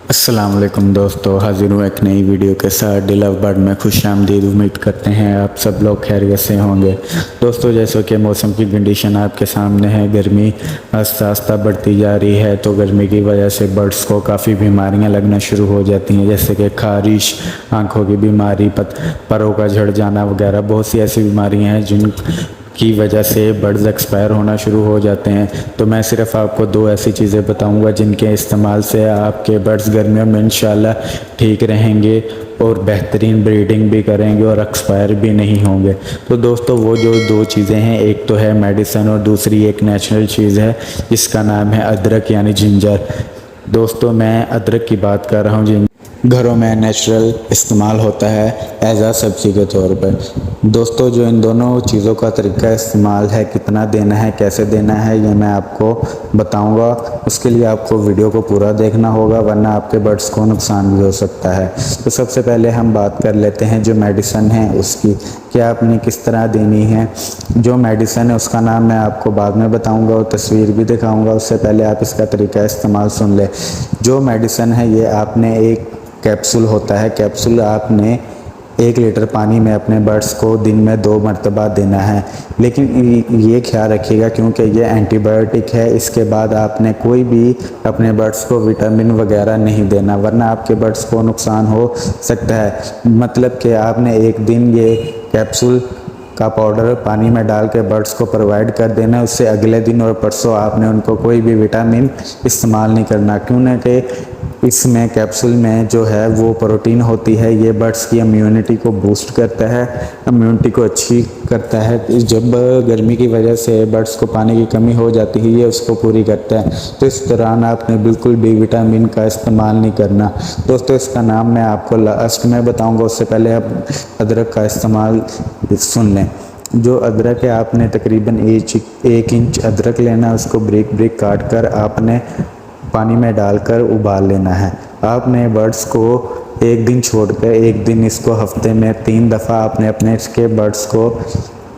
अस्सलाम वालेकुम दोस्तों, हाजिर हूँ एक नई वीडियो के साथ। डिलव बर्ड में खुशामदीद। उम्मीद करते हैं आप सब लोग खैरियत से होंगे। दोस्तों, जैसे कि मौसम की कंडीशन आपके सामने है, गर्मी आस्ता आस्ता बढ़ती जा रही है, तो गर्मी की वजह से बर्ड्स को काफ़ी बीमारियां लगना शुरू हो जाती हैं, जैसे कि खारिश, आँखों की बीमारी, परों का झड़ जाना वगैरह। बहुत सी ऐसी बीमारियाँ हैं जिन की वजह से बर्ड्स एक्सपायर होना शुरू हो जाते हैं। तो मैं सिर्फ आपको दो ऐसी चीज़ें बताऊंगा जिनके इस्तेमाल से आपके बर्ड्स गर्मियों में इंशाल्लाह ठीक रहेंगे और बेहतरीन ब्रीडिंग भी करेंगे और एक्सपायर भी नहीं होंगे। तो दोस्तों, वो जो दो चीज़ें हैं, एक तो है मेडिसन और दूसरी एक नेचुरल चीज़ है जिसका नाम है अदरक यानी जिंजर। दोस्तों, मैं अदरक की बात कर रहा हूँ। घरों में नेचुरल इस्तेमाल होता है एज आ सब्ज़ी के तौर पर। दोस्तों, जो इन दोनों चीज़ों का तरीका इस्तेमाल है, कितना देना है, कैसे देना है, ये मैं आपको बताऊंगा। उसके लिए आपको वीडियो को पूरा देखना होगा, वरना आपके बर्ड्स को नुकसान भी हो सकता है। तो सबसे पहले हम बात कर लेते हैं जो मेडिसन है उसकी, कि आपने किस तरह देनी है। जो मेडिसन है उसका नाम मैं आपको बाद में बताऊँगा और तस्वीर भी दिखाऊँगा। उससे पहले आप इसका तरीका इस्तेमाल सुन लें। जो मेडिसन है ये आपने एक कैप्सूल होता है, कैप्सूल आपने 1 लीटर पानी में अपने बर्ड्स को दिन में 2 मरतबा देना है। लेकिन ये ख्याल रखिएगा, क्योंकि ये एंटीबायोटिक है, इसके बाद आपने कोई भी अपने बर्ड्स को विटामिन वगैरह नहीं देना, वरना आपके बर्ड्स को नुकसान हो सकता है। मतलब कि आपने एक दिन ये कैप्सूल का पाउडर पानी में डाल के बर्ड्स को प्रोवाइड कर देना है। उससे अगले दिन और परसों आपने उनको कोई भी विटामिन इस्तेमाल नहीं करना, क्यों न कि इसमें कैप्सूल में जो है वो प्रोटीन होती है। ये बर्ड्स की इम्यूनिटी को बूस्ट करता है, इम्यूनिटी को अच्छी करता है। जब गर्मी की वजह से बर्ड्स को पानी की कमी हो जाती है, ये उसको पूरी करता है। तो इस दौरान आपने बिल्कुल भी विटामिन का इस्तेमाल नहीं करना। दोस्तों, इसका नाम मैं आपको लास्ट में बताऊंगा, उससे पहले आप अदरक का इस्तेमाल सुन लें। जो अदरक है, आपने तकरीबन 1 इंच अदरक लेना है, उसको ब्रिक ब्रिक काट कर आपने पानी में डालकर उबाल लेना है। आपने बर्ड्स को एक दिन छोड़कर एक दिन, इसको हफ्ते में 3 दफ़ा आपने अपने इसके बर्ड्स को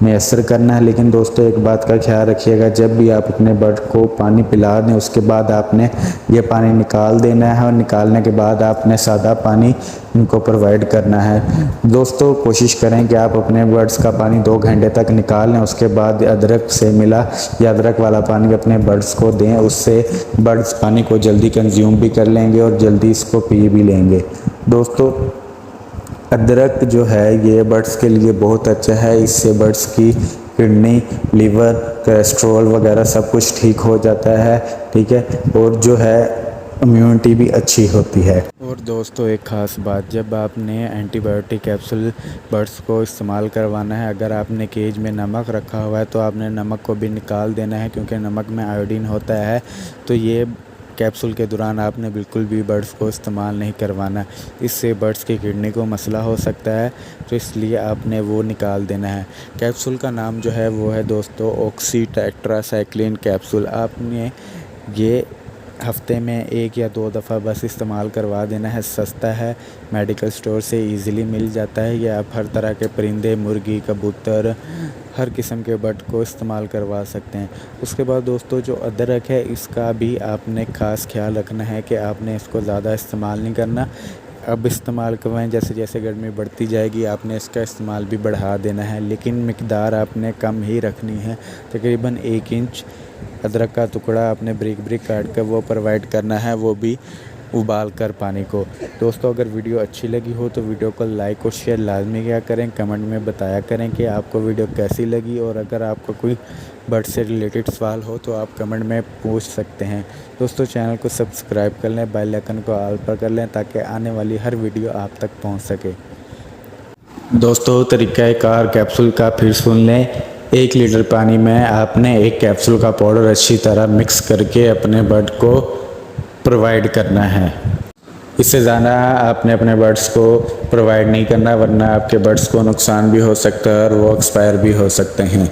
मैसर करना है। लेकिन दोस्तों, एक बात का ख्याल रखिएगा, जब भी आप अपने बर्ड को पानी पिला दें उसके बाद आपने ये पानी निकाल देना है और निकालने के बाद आपने सादा पानी इनको प्रोवाइड करना है। दोस्तों, कोशिश करें कि आप अपने बर्ड्स का पानी 2 घंटे तक निकाल लें, उसके बाद अदरक से मिला या अदरक वाला पानी अपने बर्ड्स को दें। उससे बर्ड्स पानी को जल्दी कंज्यूम भी कर लेंगे और जल्दी इसको पी भी लेंगे। दोस्तों, अदरक जो है ये बर्ड्स के लिए बहुत अच्छा है। इससे बर्ड्स की किडनी, लीवर, कोलेस्ट्रॉल वगैरह सब कुछ ठीक हो जाता है, ठीक है, और जो है इम्यूनिटी भी अच्छी होती है। और दोस्तों, एक ख़ास बात, जब आपने एंटीबायोटिक कैप्सूल बर्ड्स को इस्तेमाल करवाना है, अगर आपने केज में नमक रखा हुआ है तो आपने नमक को भी निकाल देना है, क्योंकि नमक में आयोडीन होता है। तो ये कैप्सूल के दौरान आपने बिल्कुल भी बर्ड्स को इस्तेमाल नहीं करवाना, इससे बर्ड्स की किडनी को मसला हो सकता है, तो इसलिए आपने वो निकाल देना है। कैप्सूल का नाम जो है वो है दोस्तों ऑक्सी टेट्रासाइक्लिन कैप्सूल। आपने ये हफ्ते में 1 या 2 दफ़ा बस इस्तेमाल करवा देना है। सस्ता है, मेडिकल स्टोर से इजीली मिल जाता है। ये आप हर तरह के परिंदे, मुर्गी, कबूतर, हर किस्म के बर्ड को इस्तेमाल करवा सकते हैं। उसके बाद दोस्तों, जो अदरक है इसका भी आपने ख़ास ख्याल रखना है कि आपने इसको ज़्यादा इस्तेमाल नहीं करना। अब इस्तेमाल करवाएं, जैसे जैसे गर्मी बढ़ती जाएगी आपने इसका इस्तेमाल भी बढ़ा देना है, लेकिन मिक़दार आपने कम ही रखनी है। तकरीबन 1 इंच अदरक का टुकड़ा आपने ब्रिक ब्रिक काट कर वो प्रोवाइड करना है, वो भी उबाल कर पानी को। दोस्तों, अगर वीडियो अच्छी लगी हो तो वीडियो को लाइक और शेयर लाजमी क्या करें, कमेंट में बताया करें कि आपको वीडियो कैसी लगी। और अगर आपको कोई बर्ड से रिलेटेड सवाल हो तो आप कमेंट में पूछ सकते हैं। दोस्तों, चैनल को सब्सक्राइब कर लें, बेल आइकन को ऑल पर कर लें, ताकि आने वाली हर वीडियो आप तक पहुंच सके। दोस्तों, तरीक़ाकार कैप्सूल का फिर सुन लें। 1 लीटर पानी में आपने 1 कैप्सूल का पाउडर अच्छी तरह मिक्स करके अपने बर्ड को प्रोवाइड करना है। इससे ज़्यादा आपने अपने बर्ड्स को प्रोवाइड नहीं करना, वरना आपके बर्ड्स को नुकसान भी हो सकता है और वो एक्सपायर भी हो सकते हैं।